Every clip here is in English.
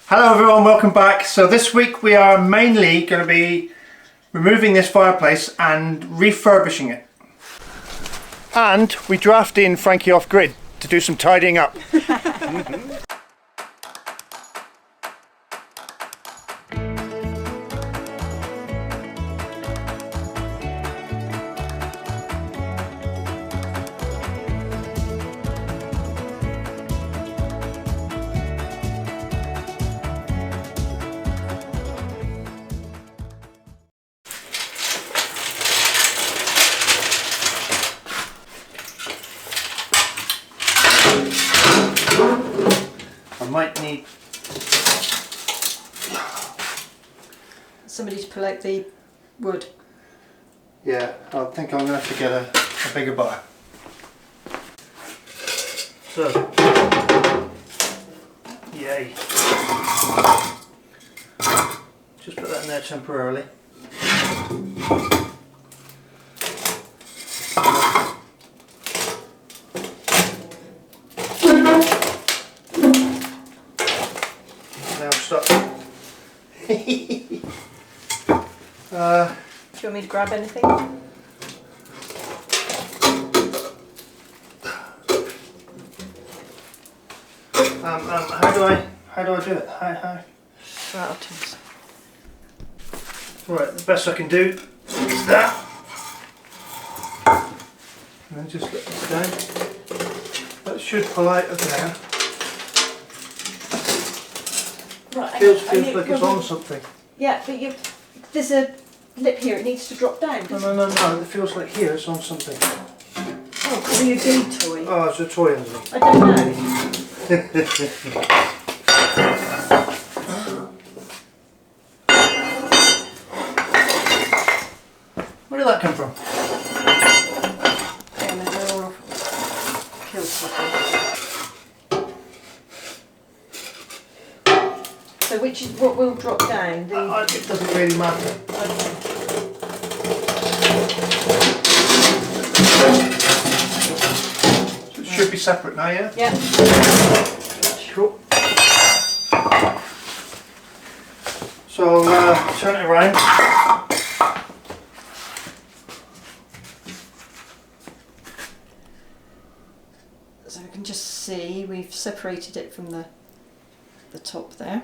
Hello everyone, welcome back. So this week we are mainly going to be removing this fireplace and refurbishing it. And we draft in Frankie off grid to do some tidying up. I might need somebody to pull out the wood. Yeah, I think I'm going to have to get a bigger bar. So, yay. Just put that in there temporarily. Now stop. Do you want me to grab anything? How do I do it? How? Right, I'll turn this. Right, the best I can do is that. And then just let this down. That should pull out of there. Right, Feels like it's on something. Yeah, but there's a lip here, it needs to drop down. No, it feels like here it's on something. Oh, probably a D toy. Oh, it's a toy underneath. I don't know. Where did that come from? Yeah, no, they're all killed something. So which is what will drop down? It doesn't really matter. Okay. So it should be separate now, yeah? Yeah. Cool. So I'll turn it around. So we can just see we've separated it from the top there.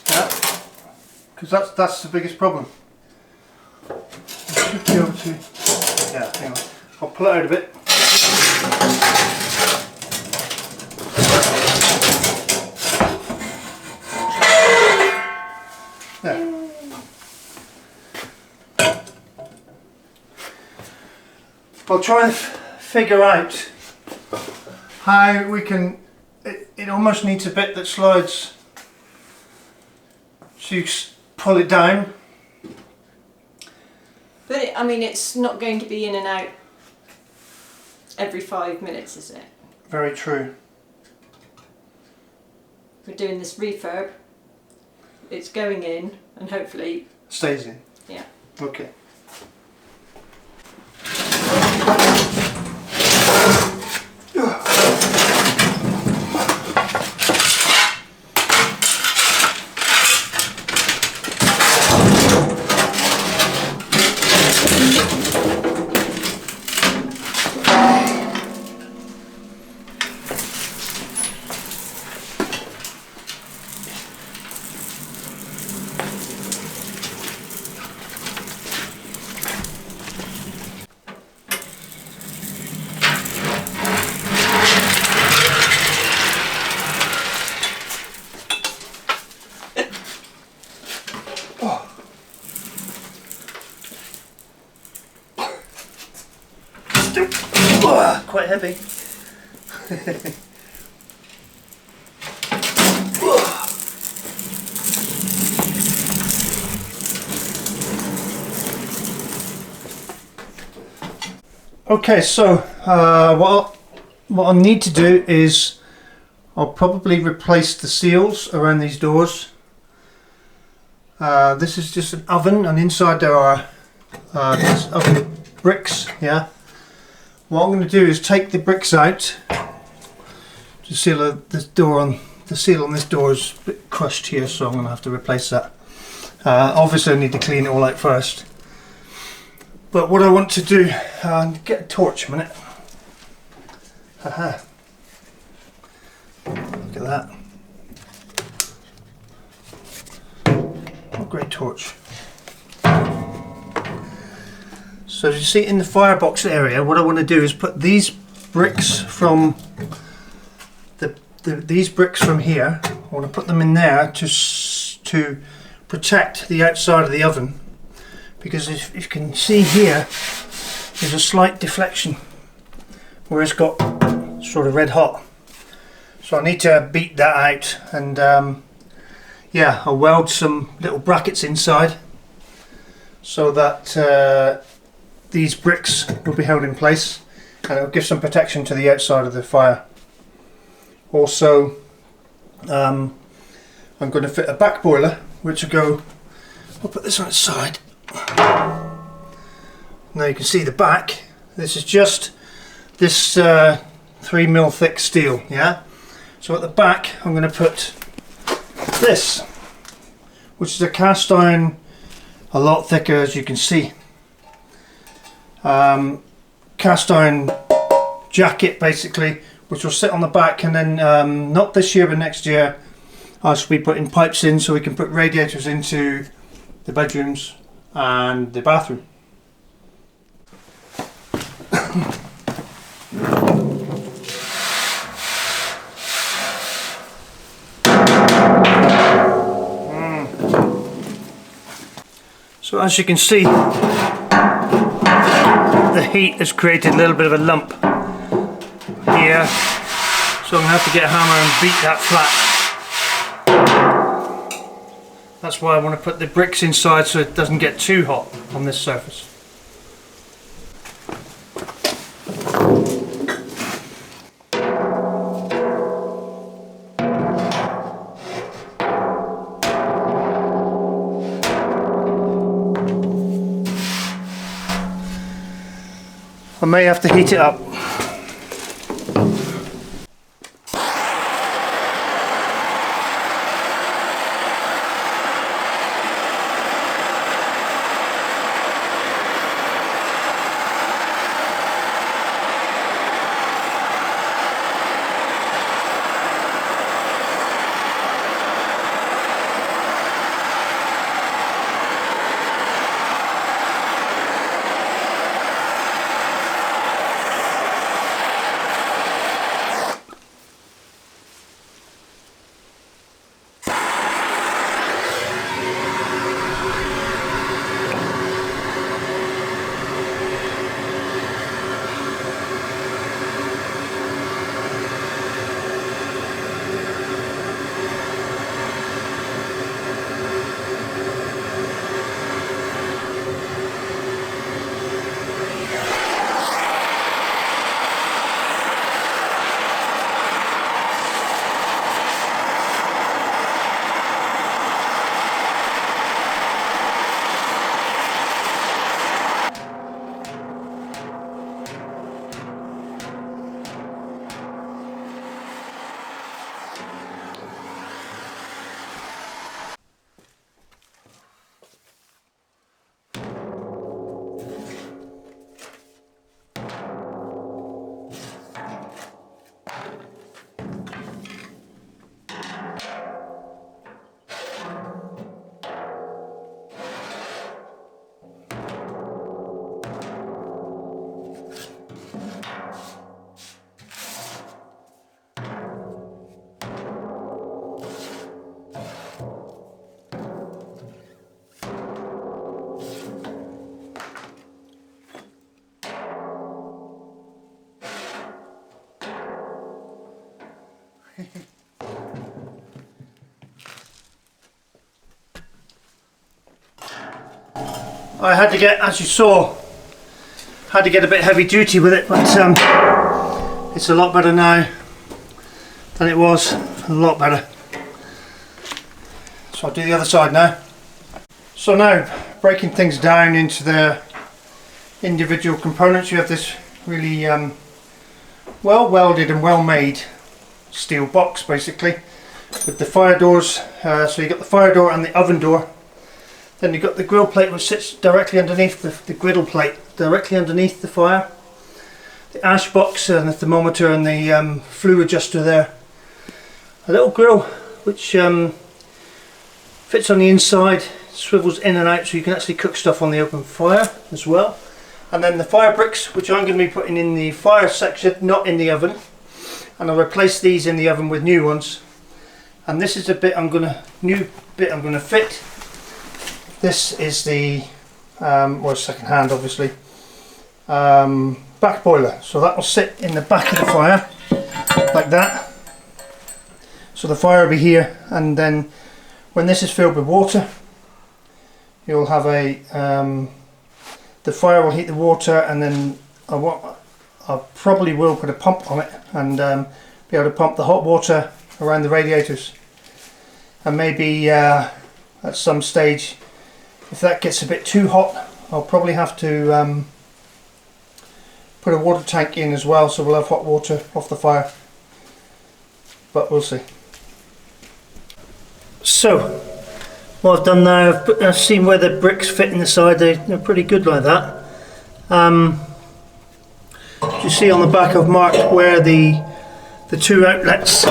Yeah, because that's the biggest problem. I should be able to. Yeah, hang on. I'll pull it out a bit. There. I'll try and figure out how we can. It almost needs a bit that slides. So you pull it down. But I mean, it's not going to be in and out every 5 minutes, is it? Very true. We're doing this refurb. It's going in, and hopefully Stays in. Yeah. Okay. Quite heavy. Okay, so what I'll need to do is I'll probably replace the seals around these doors. This is just an oven, and inside there are oven bricks. Yeah. What I'm going to do is take the bricks out to seal this door on the seal on this door is a bit crushed here, so I'm going to have to replace that. Obviously I need to clean it all out first. But what I want to do, get a torch a minute. Haha. Look at that. What a great torch. So as you see in the firebox area, what I want to do is put these bricks from these bricks from here. I want to put them in there to protect the outside of the oven, because if you can see here, there's a slight deflection where it's got sort of red hot. So I need to beat that out, and yeah, I'll weld some little brackets inside so that these bricks will be held in place, and it'll give some protection to the outside of the fire. Also, I'm going to fit a back boiler, which I'll put this on its side. Now you can see the back. This is just this 3mm thick steel, yeah? So at the back I'm going to put this, which is a cast iron, a lot thicker, as you can see. Cast iron jacket basically, which will sit on the back, and then not this year but next year I shall be putting pipes in so we can put radiators into the bedrooms and the bathroom. So as you can see, the heat has created a little bit of a lump here, so I'm going to have to get a hammer and beat that flat. That's why I want to put the bricks inside so it doesn't get too hot on this surface. I may have to heat it up. I had to get, as you saw, had to get a bit heavy duty with it, but it's a lot better now than it was, a lot better. So I'll do the other side now. So now, breaking things down into the individual components, you have this really well welded and well made steel box basically, with the fire doors. So you've got the fire door and the oven door. Then you've got the grill plate, which sits directly underneath the griddle plate, directly underneath the fire. The ash box and the thermometer and the flue adjuster there. A little grill which fits on the inside, swivels in and out, so you can actually cook stuff on the open fire as well. And then the fire bricks, which I'm going to be putting in the fire section, not in the oven. And I'll replace these in the oven with new ones. And this is a bit new bit I'm going to fit. This is the well, second hand obviously, back boiler. So that will sit in the back of the fire like that. So the fire will be here, and then when this is filled with water, you'll have a the fire will heat the water, and then I probably will put a pump on it and be able to pump the hot water around the radiators. And maybe at some stage, if that gets a bit too hot, I'll probably have to put a water tank in as well, so we'll have hot water off the fire. But we'll see. So what I've done now, I've seen where the bricks fit in the side. They're pretty good like that. You see on the back I've marked where the two outlets,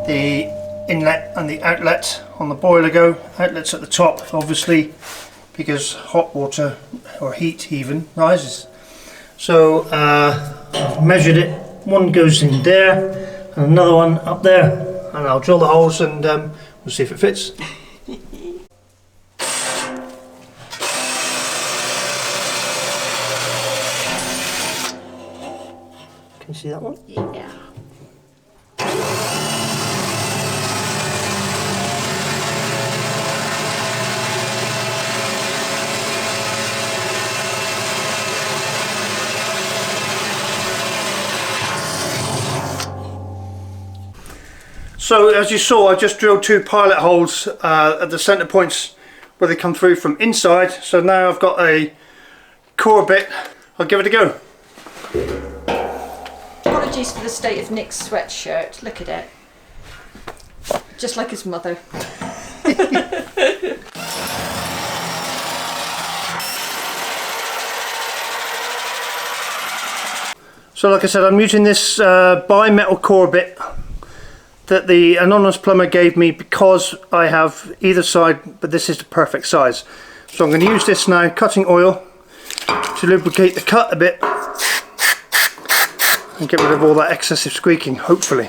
the inlet and the outlet on the boiler go. Outlets at the top obviously, because hot water or heat even rises. So I've measured it. One goes in there and another one up there, and I'll drill the holes and we'll see if it fits. Can you see that one? Yeah. So as you saw, I just drilled two pilot holes at the centre points where they come through from inside. So now I've got a core bit. I'll give it a go. Apologies for the state of Nick's sweatshirt. Look at it. Just like his mother. So like I said, I'm using this bi-metal core bit that the anonymous plumber gave me because I have either side, but this is the perfect size. So I'm going to use this now, cutting oil, to lubricate the cut a bit and get rid of all that excessive squeaking, hopefully.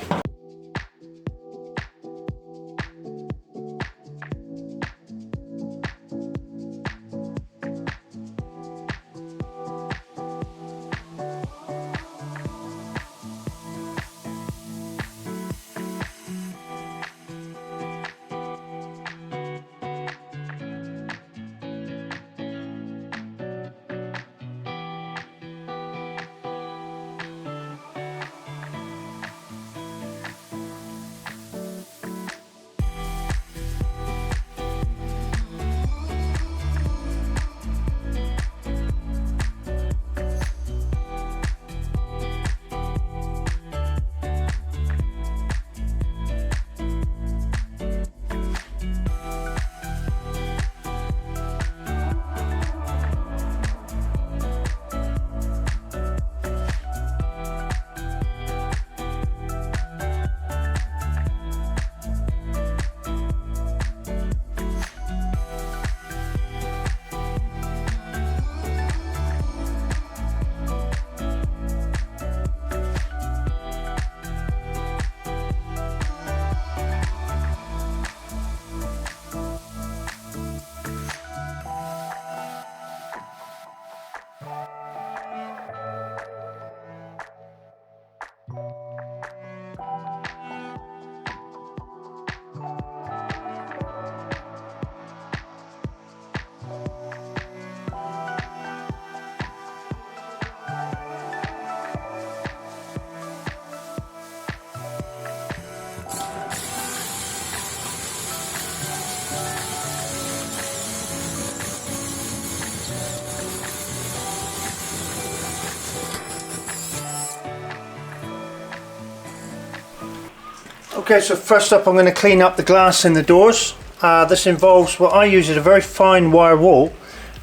Okay, so first up I'm going to clean up the glass in the doors. This involves what I use is a very fine wire wool,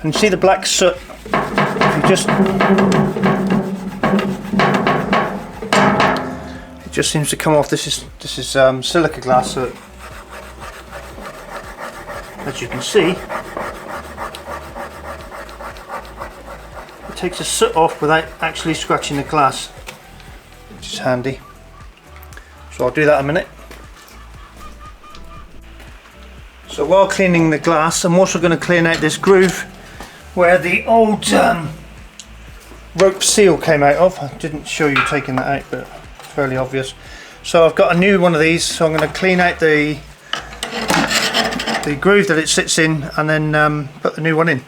and you see the black soot. You it just seems to come off. This is silica glass, so as you can see, it takes the soot off without actually scratching the glass, which is handy. So I'll do that in a minute. So while cleaning the glass, I'm also going to clean out this groove where the old rope seal came out of. I didn't show you taking that out, but it's fairly obvious. So I've got a new one of these, so I'm going to clean out the groove that it sits in, and then put the new one in.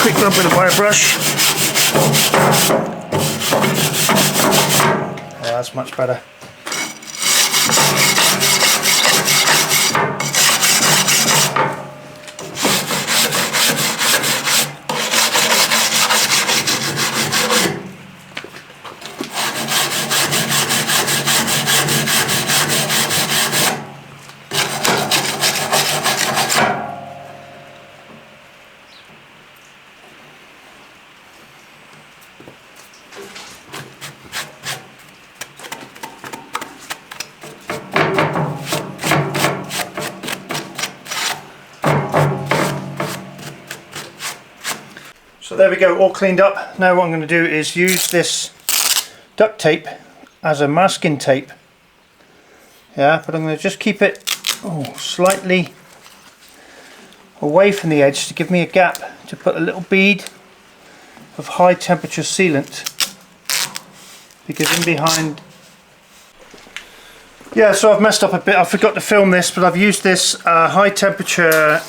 Quick rub with a wire brush. Oh, that's much better. So there we go, all cleaned up. Now what I'm going to do is use this duct tape as a masking tape. Yeah, but I'm going to just keep it slightly away from the edge to give me a gap to put a little bead of high temperature sealant, because in behind... Yeah, so I've messed up a bit. I forgot to film this, but I've used this high temperature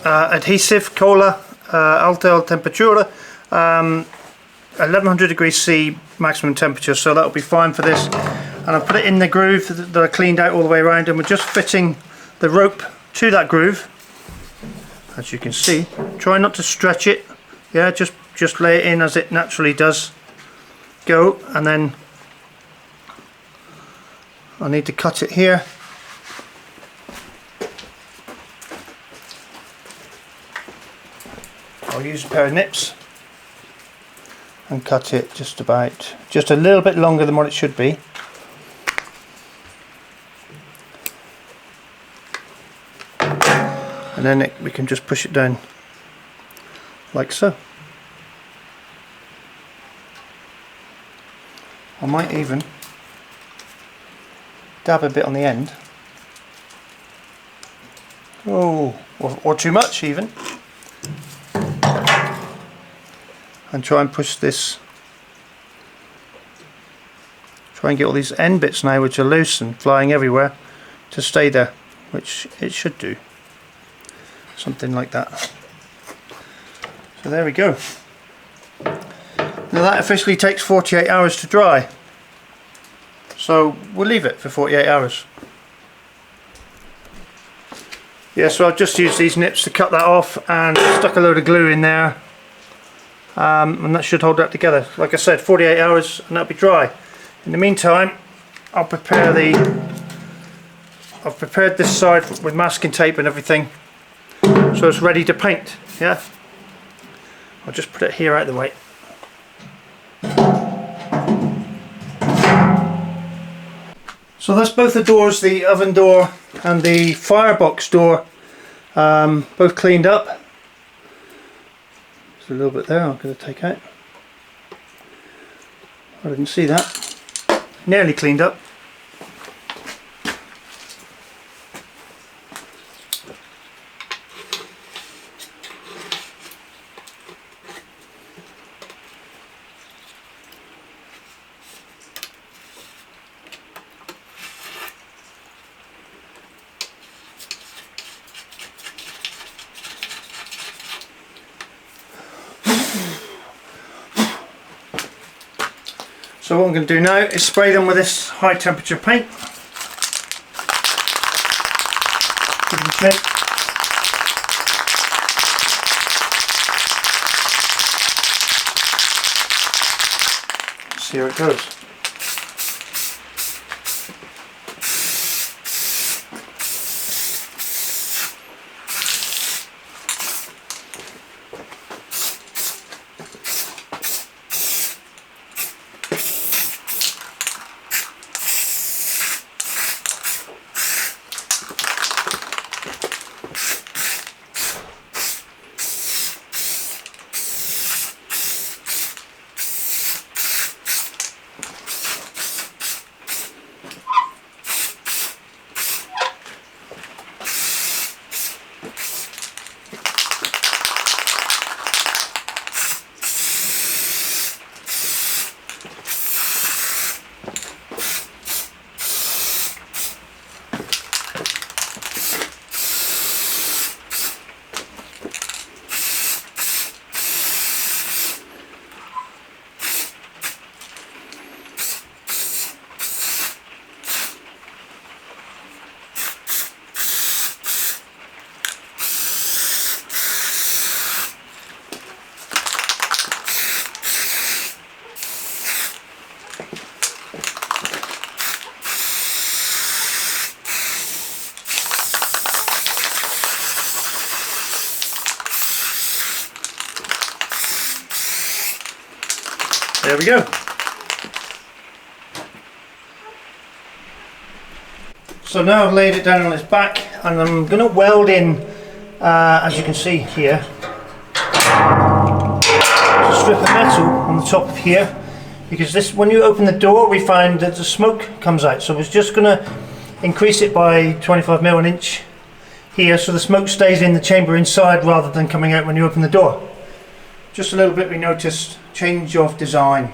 adhesive cola. Alta temperatura, 1100 degrees C maximum temperature, so that'll be fine for this. And I put it in the groove that I cleaned out all the way around, and we're just fitting the rope to that groove. As you can see, try not to stretch it. Yeah, just lay it in as it naturally does go, and then I need to cut it here. I'll use a pair of nips and cut it just a little bit longer than what it should be. And then we can just push it down like so. I might even dab a bit on the end. Oh, or too much even. And try and push this, try and get all these end bits now, which are loose and flying everywhere, to stay there, which it should do. Something like that. So there we go. Now that officially takes 48 hours to dry. So we'll leave it for 48 hours. Yeah, so I've just used these nips to cut that off and stuck a load of glue in there. And that should hold that together. Like I said, 48 hours and that'll be dry. In the meantime, I've prepared this side with masking tape and everything, so it's ready to paint. Yeah, I'll just put it here out of the way. So that's both the doors, the oven door and the firebox door, both cleaned up. A little bit there I'm going to take out. I didn't see that. Nearly cleaned up. So what I'm going to do now is spray them with this high temperature paint. Give them a shake. See how it goes. There we go. So now I've laid it down on its back and I'm going to weld in, as you can see here, a strip of metal on the top of here, because this, when you open the door, we find that the smoke comes out. So we're just going to increase it by 25mm an inch here, so the smoke stays in the chamber inside rather than coming out when you open the door. Just a little bit we noticed, change of design.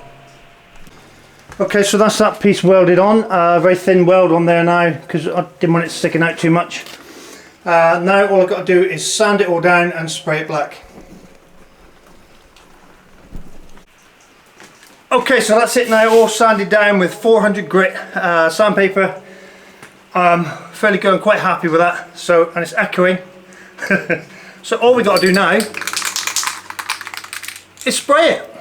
Okay, so that's that piece welded on, very thin weld on there now because I didn't want it sticking out too much. Now all I've got to do is sand it all down and spray it black. Okay, so that's it now, all sanded down with 400 grit sandpaper. Fairly good, I'm quite happy with that. So, and it's echoing. So all we got to do now is spray it.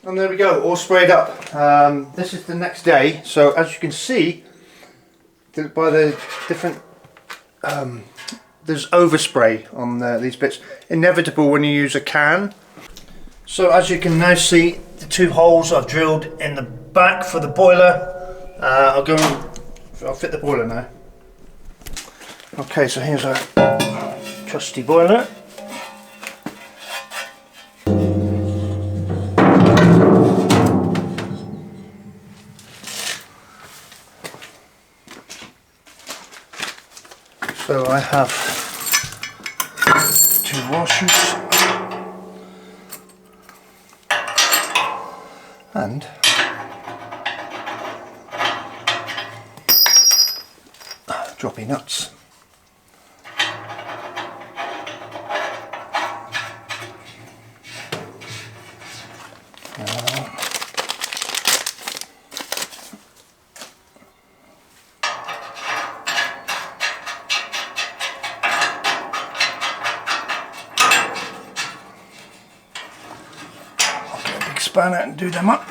And there we go, all sprayed up. This is the next day, so as you can see by the different there's overspray on these bits, inevitable when you use a can. So as you can now see, the two holes I've drilled in the back for the boiler. I'll fit the boiler now. Okay, so here's our trusty boiler. So I have two washers and droppy nuts. Span out and do them up.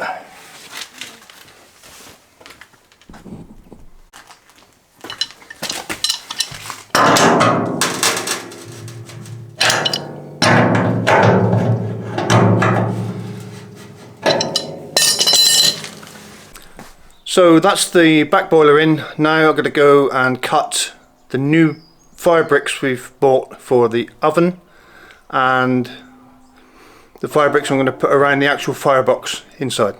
So that's the back boiler in. Now I'm going to go and cut the new fire bricks we've bought for the oven, and the fire bricks I'm going to put around the actual firebox inside.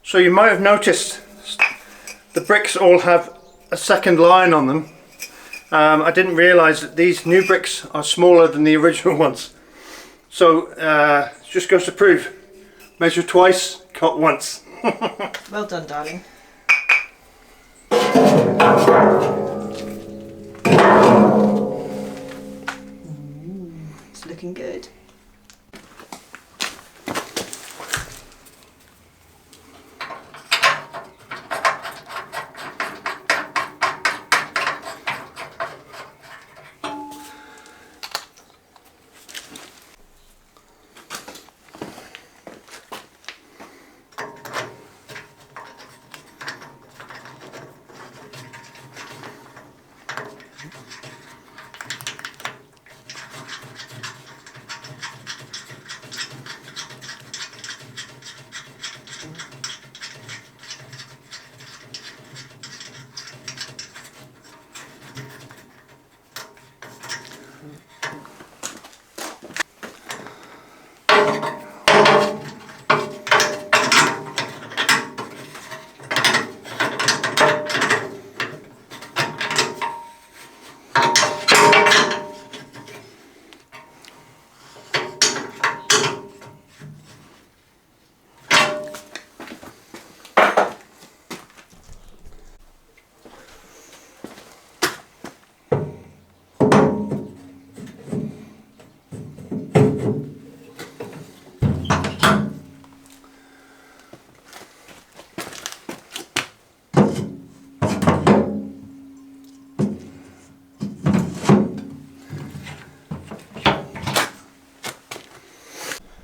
So you might have noticed the bricks all have a second line on them. I didn't realise that these new bricks are smaller than the original ones. So it just goes to prove, measure twice, cut once. Well done, darling. It's looking good.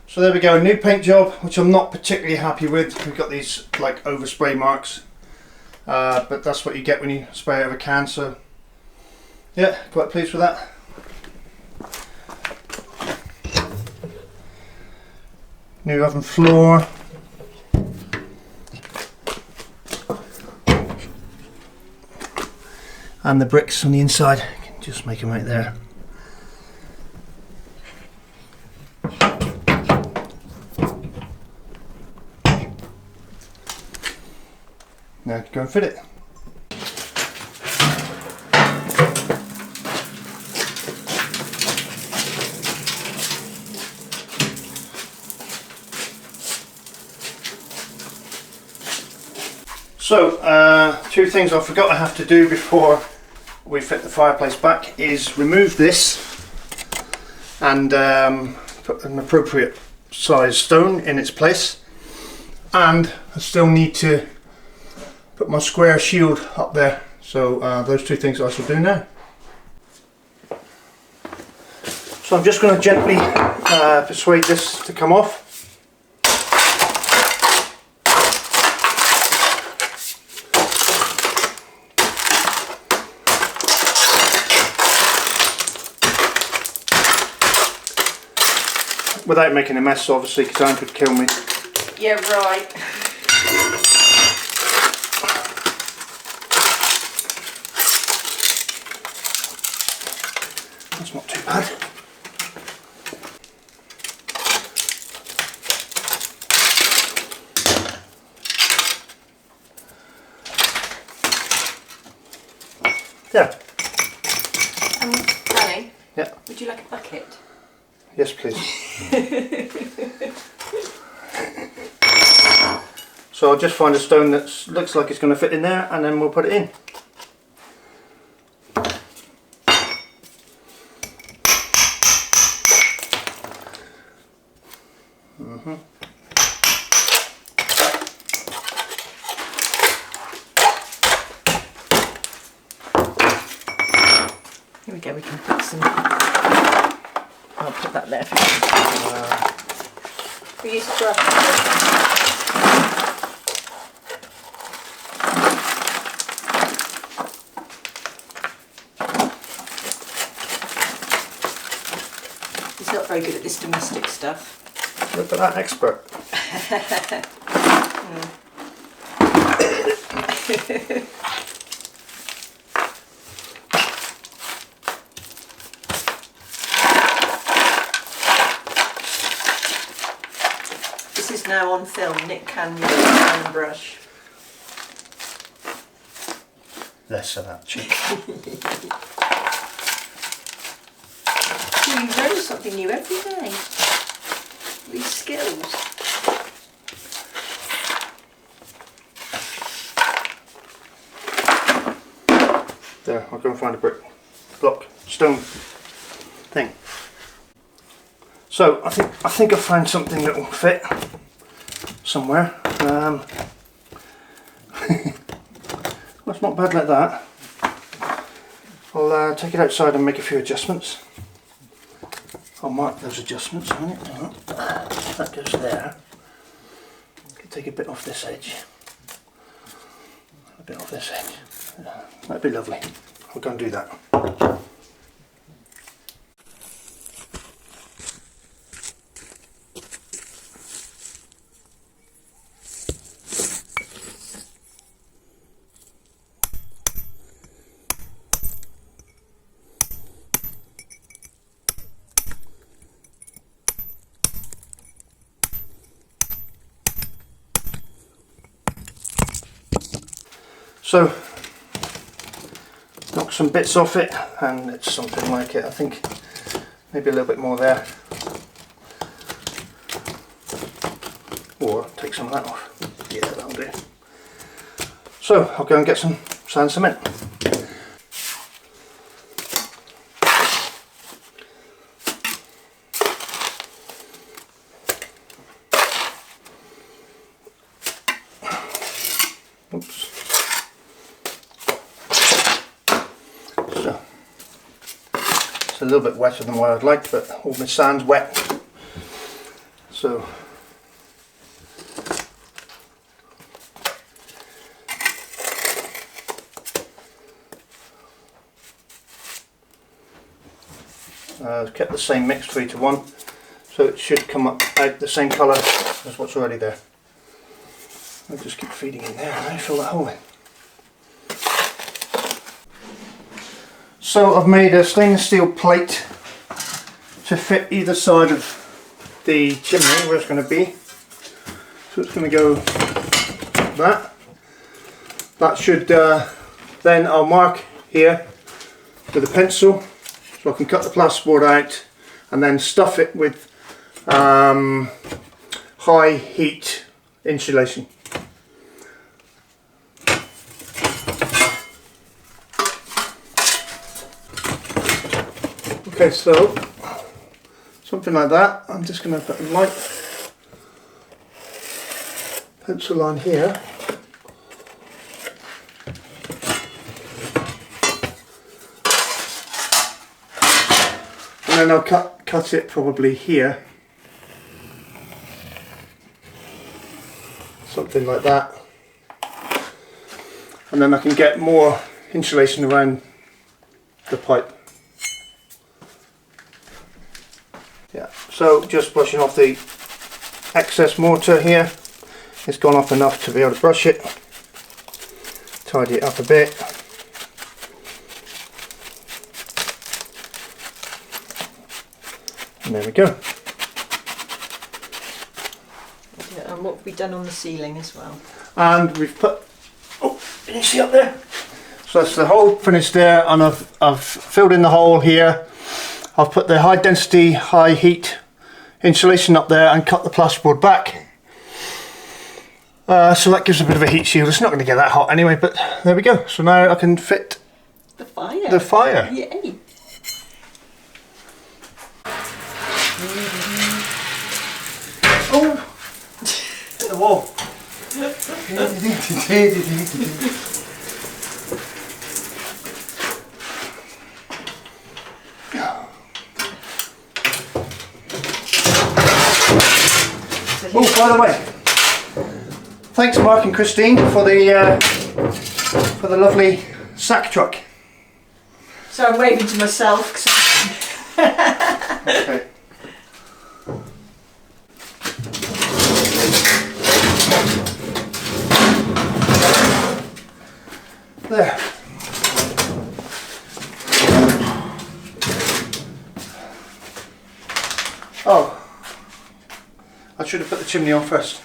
So there we go, new paint job, which I'm not particularly happy with. We've got these like overspray marks, but that's what you get when you spray out of a can, so yeah, quite pleased with that. New oven floor. And the bricks on the inside, you can just make them right there. Now go and fit it. So, two things I forgot I have to do before we fit the fireplace back is remove this and put an appropriate size stone in its place, and I still need to put my square shield up there. So those two things I shall do now. So I'm just going to gently persuade this to come off. Without making a mess, obviously, because Anne could kill me. Yeah, right. That's not too bad. There. Danny? Yeah. Would you like a bucket? Yes, please. So I'll just find a stone that looks like it's going to fit in there, and then we'll put it in. Here we go, we can put some... I'll put that there for you. We use a brush. He's not very good at this domestic stuff. Look at that expert. it's now on film, Nick can use a pan brush. Less of that, chick. You learn something new every day. These skills. There, I'll go and find a block stone thing. So I think I found something that will fit somewhere. Well, it's not bad like that. I'll take it outside and make a few adjustments. I'll mark those adjustments on it. That goes there. Take a bit off this edge. A bit off this edge. That'd be lovely. I'll go and do that. So, knock some bits off it, and it's something like it. I think maybe a little bit more there, or take some of that off. Yeah, that'll do. So I'll go and get some sand cement. Oops. So it's a little bit wetter than what I'd like, but all my sand's wet. So I've kept the same mix 3:1, so it should come up out the same colour as what's already there. I'll just keep feeding in there and I fill that hole in. So I've made a stainless steel plate to fit either side of the chimney where it's going to be. So it's going to go that. That should then I'll mark here with a pencil so I can cut the plasterboard out and then stuff it with high heat insulation. Okay, so something like that. I'm just going to put a light pencil line here. And then I'll cut it probably here. Something like that. And then I can get more insulation around the pipe. Yeah, so just brushing off the excess mortar here. It's gone off enough to be able to brush it. Tidy it up a bit. And there we go. Yeah, and what have we done on the ceiling as well? And we've put, oh, can you see up there? So that's the hole finished there, and I've filled in the hole here. I've put the high density, high heat insulation up there and cut the plasterboard back. So that gives a bit of a heat shield. It's not going to get that hot anyway, but there we go. So now I can fit the fire. The fire. Yay! Oh! Hit the wall. Oh, by the way, thanks Mark and Christine for the lovely sack truck. So I'm waving to myself. Okay. There. Oh, I should have put the chimney on first.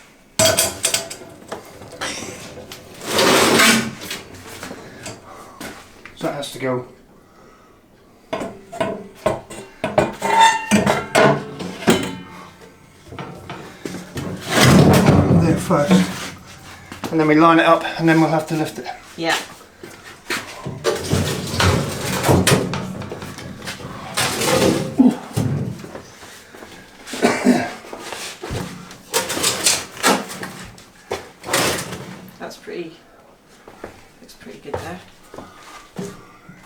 So that has to go. There first. And then we line it up and then we'll have to lift it. Yeah. Looks pretty good there.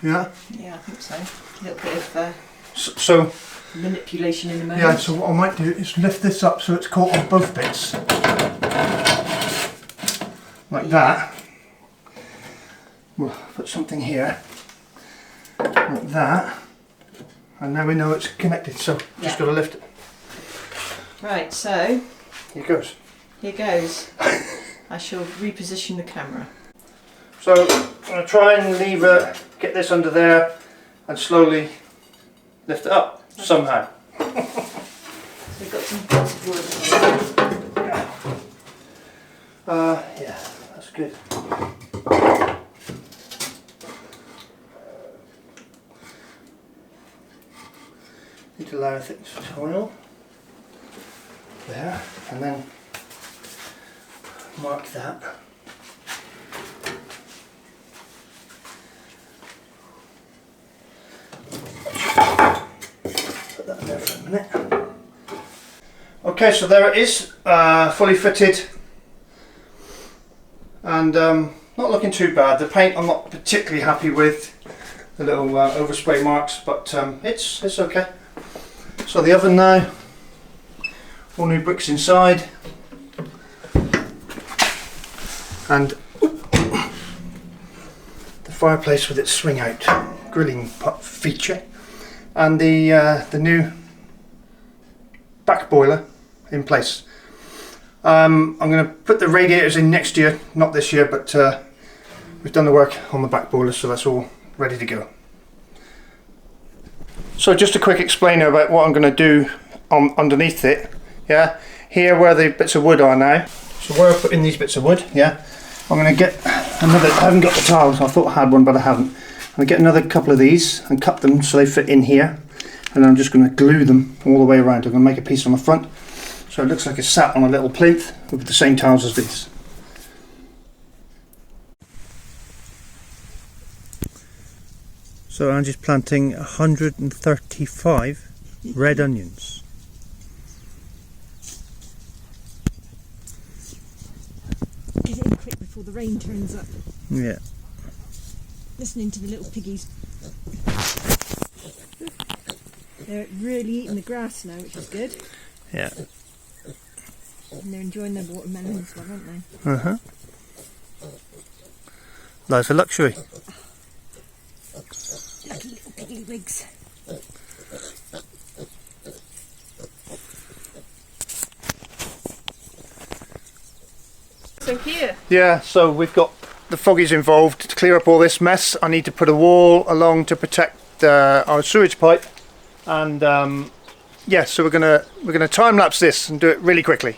Yeah? Yeah, I think so. A little bit of so manipulation in the moment. Yeah, so what I might do is lift this up so it's caught on both bits. Like that. We'll put something here. Like that. And now we know it's connected, so just got to lift it. Right, so here goes. Here goes. I shall reposition the camera. So I'm going to try and lever, get this under there and slowly lift it up somehow. So we've got some bits of wood. Yeah, that's good. Need to layer things soil there, and then mark that. Put that there for a minute. Okay, so there it is, fully fitted, and not looking too bad. The paint I'm not particularly happy with, the little overspray marks, but it's okay. So the oven now, all new bricks inside, and the fireplace with its swing out grilling feature, and the new back boiler in place. I'm going to put the radiators in next year, not this year, but we've done the work on the back boiler, so that's all ready to go. So just a quick explainer about what I'm going to do underneath it. Yeah, here where the bits of wood are now. So where I put in these bits of wood, yeah, I'm going to get another. I haven't got the tiles. I thought I had one, but I haven't. I'm going to get another couple of these and cut them so they fit in here, and I'm just going to glue them all the way around. I'm going to make a piece on the front, so it looks like it's sat on a little plinth with the same tiles as these. So I'm just planting 135 red onions. Get it in quick before the rain turns up. Yeah. Listening to the little piggies. They're really eating the grass now, which is good. Yeah. And they're enjoying their watermelon as well, aren't they? Uh-huh. Life of luxury. Lucky little piggly wigs. So here. Yeah, so we've got the Foggies involved to clear up all this mess. I need to put a wall along to protect our sewage pipe, and yeah, so we're gonna time lapse this and do it really quickly.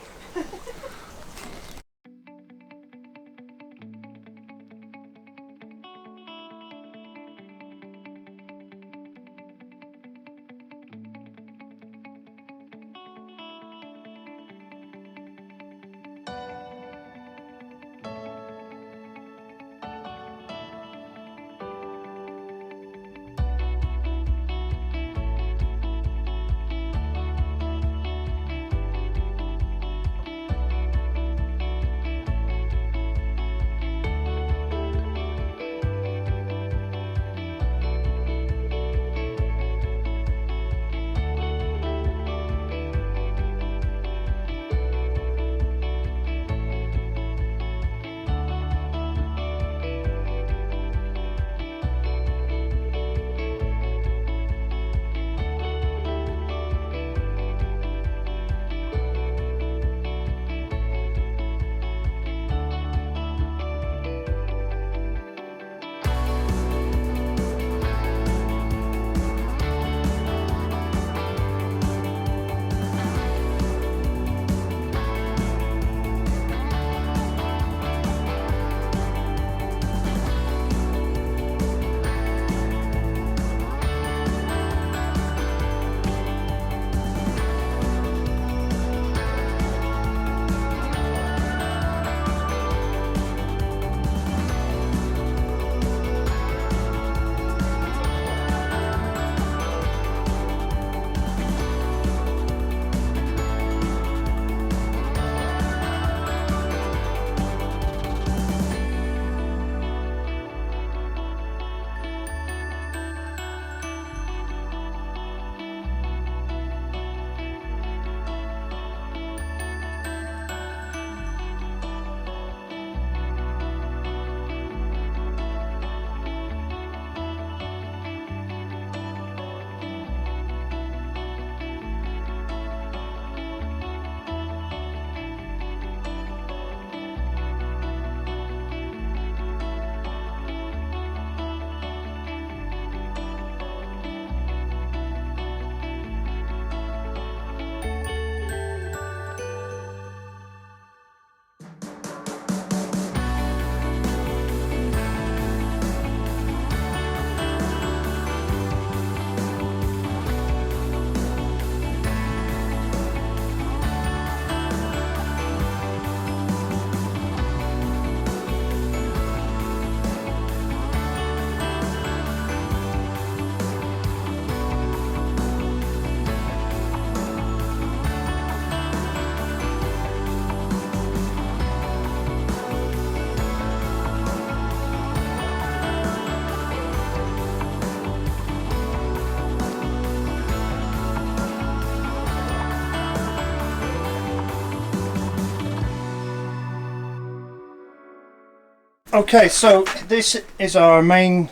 Okay, so this is our main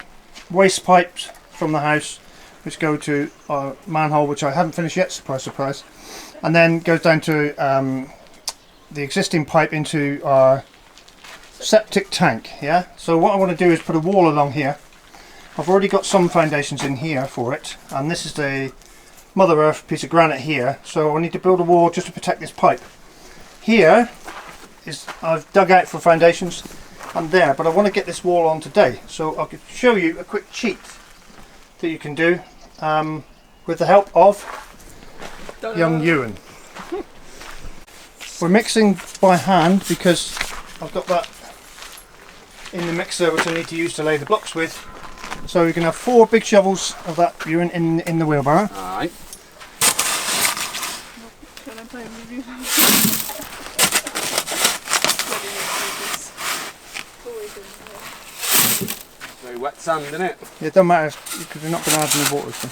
waste pipes from the house, which go to our manhole, which I haven't finished yet, surprise surprise, and then goes down to the existing pipe into our septic tank. Yeah, so what I want to do is put a wall along here. I've already got some foundations in here for it, and this is the Mother Earth piece of granite here, so I need to build a wall just to protect this pipe. Here is, I've dug out for foundations and there, but I want to get this wall on today, so I could show you a quick cheat that you can do with the help of young Ewan. We're mixing by hand because I've got that in the mixer which I need to use to lay the blocks with. So you can have 4 big shovels of that Ewan in the wheelbarrow. Alright. Very wet sand, isn't it? Yeah, it doesn't matter because we're not going to add any water. So.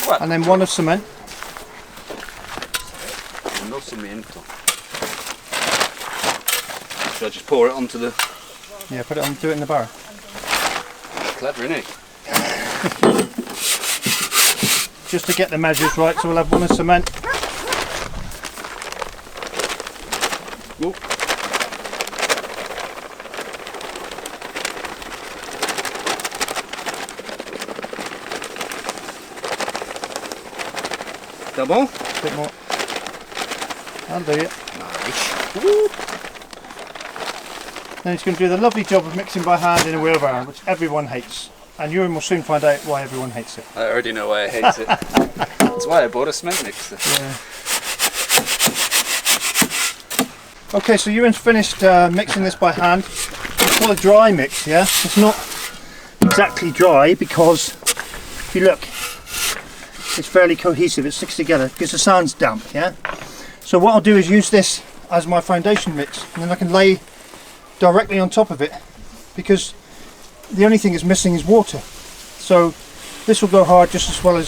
What? And then 1 of cement. No cement. Should I just pour it onto the... Yeah, put it on, do it in the barrel. Clever, innit? Just to get the measures right, so we'll have 1 of cement. Whoa. Double? A bit more. That'll do it. Nice. Woo. Then he's going to do the lovely job of mixing by hand in a wheelbarrow, which everyone hates. And Ewan will soon find out why everyone hates it. I already know why I hate it. That's why I bought a cement mixer. Yeah. Okay, so Ewan's finished mixing this by hand. It's not a dry mix, yeah? It's not exactly dry because, if you look, it's fairly cohesive, it sticks together because the sand's damp, yeah? So what I'll do is use this as my foundation mix, and then I can lay directly on top of it because the only thing is missing is water. So this will go hard just as well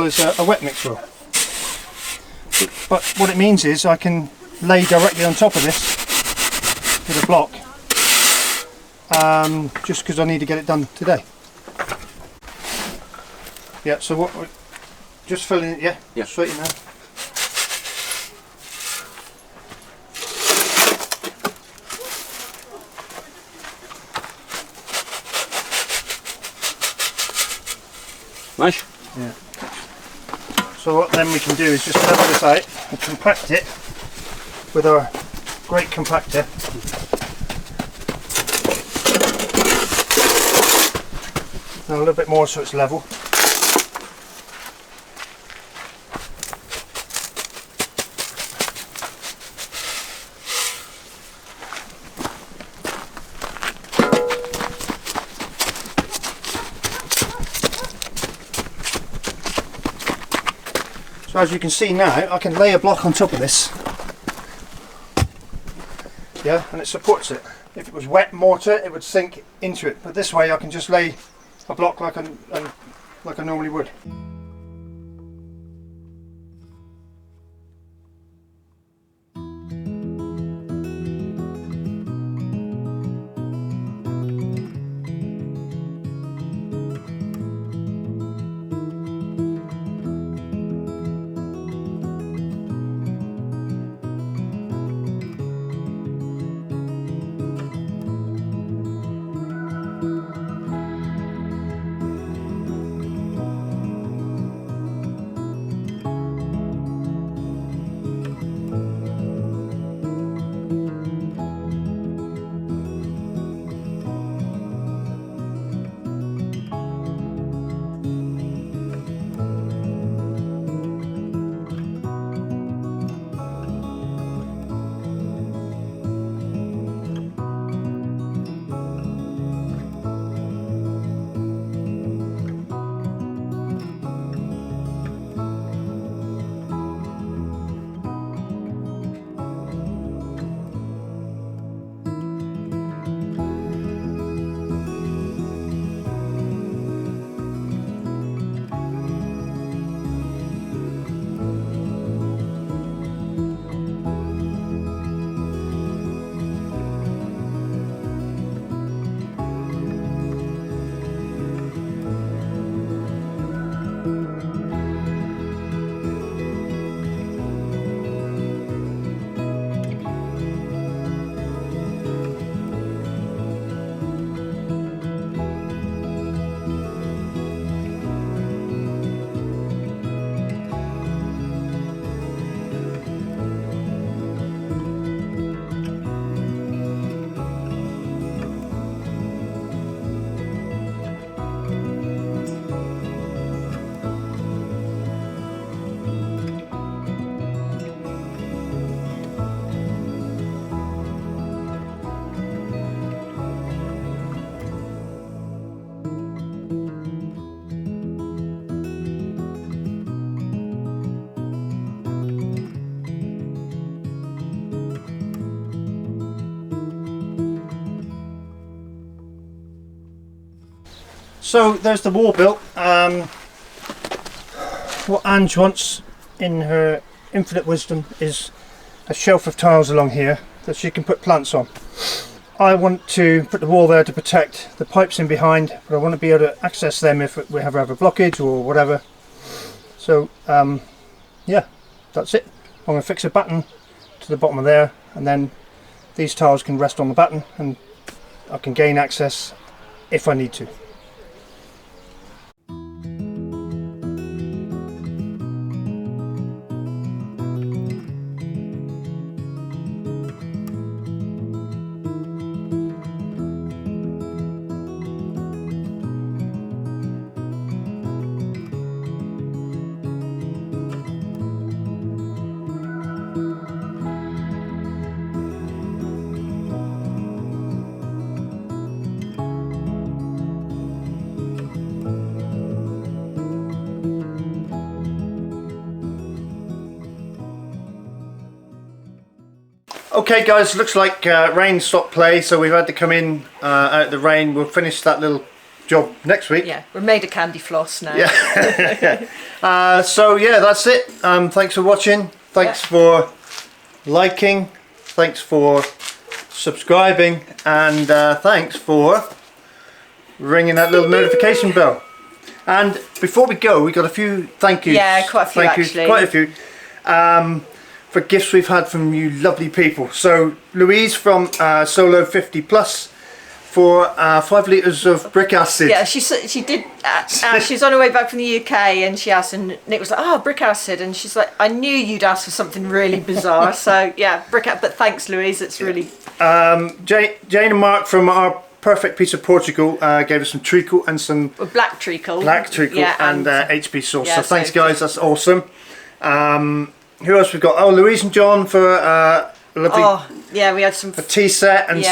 as a wet mix will. But what it means is I can lay directly on top of this with a block, just because I need to get it done today. Yeah, so what we're just filling it, yeah. Straight in there. Nice. Yeah. So what then we can do is just level this out and compact it with our great compactor. And a little bit more so it's level. So as you can see now, I can lay a block on top of this. Yeah, and it supports it. If it was wet mortar, it would sink into it. But this way I can just lay a block like I normally would. So there's the wall built. What Ange wants in her infinite wisdom is a shelf of tiles along here that she can put plants on. I want to put the wall there to protect the pipes in behind, but I want to be able to access them if we have a blockage or whatever. So yeah, that's it. I'm going to fix a batten to the bottom of there, and then these tiles can rest on the batten and I can gain access if I need to. Okay guys, looks like rain stopped play, so we've had to come in out of the rain. We'll finish that little job next week. Yeah, we're made of candy floss now. Yeah. So yeah, that's it. Thanks for watching. Thanks for liking. Thanks for subscribing, and thanks for ringing that little notification bell. And before we go, we got a few thank yous. Yeah, quite a few actually. Quite a few. For gifts we've had from you lovely people. So Louise from Solo 50 Plus for 5 litres of brick acid. Yeah, she did. She's on her way back from the UK, and she asked, and Nick was like, "Oh, brick acid," and she's like, "I knew you'd ask for something really bizarre." So yeah, brick acid. But thanks, Louise. It's really. Jane and Mark from our Perfect Piece of Portugal gave us some treacle and some black treacle. Yeah, and HP sauce. Yeah, so thanks guys, that's awesome. Who else we've got? Oh, Louise and John for lovely. Oh yeah, we had some a tea set and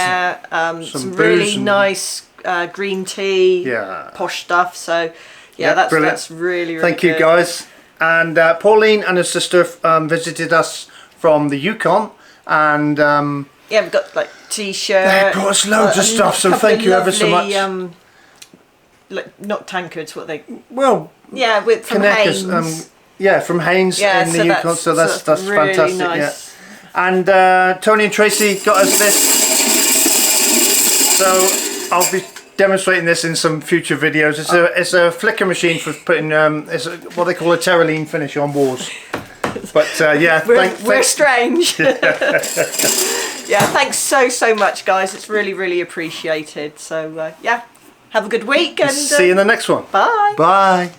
some really nice green tea. Yeah. Posh stuff. So yeah, that's really Thank good. you guys. And Pauline and her sister visited us from the Yukon, and yeah, we've got like t-shirt. They brought us loads of stuff. So thank you ever so much. Like not tankards, what they? Well, yeah, from Haynes. Yeah, from Haynes in the Yukon, so that's really fantastic. Nice. Yeah. And Tony and Tracy got us this. So I'll be demonstrating this in some future videos. It's a flicker machine for putting it's what they call a terraline finish on walls. But yeah, we're strange. Yeah, thanks so much, guys. It's really appreciated. So yeah, have a good week and see you in the next one. Bye. Bye.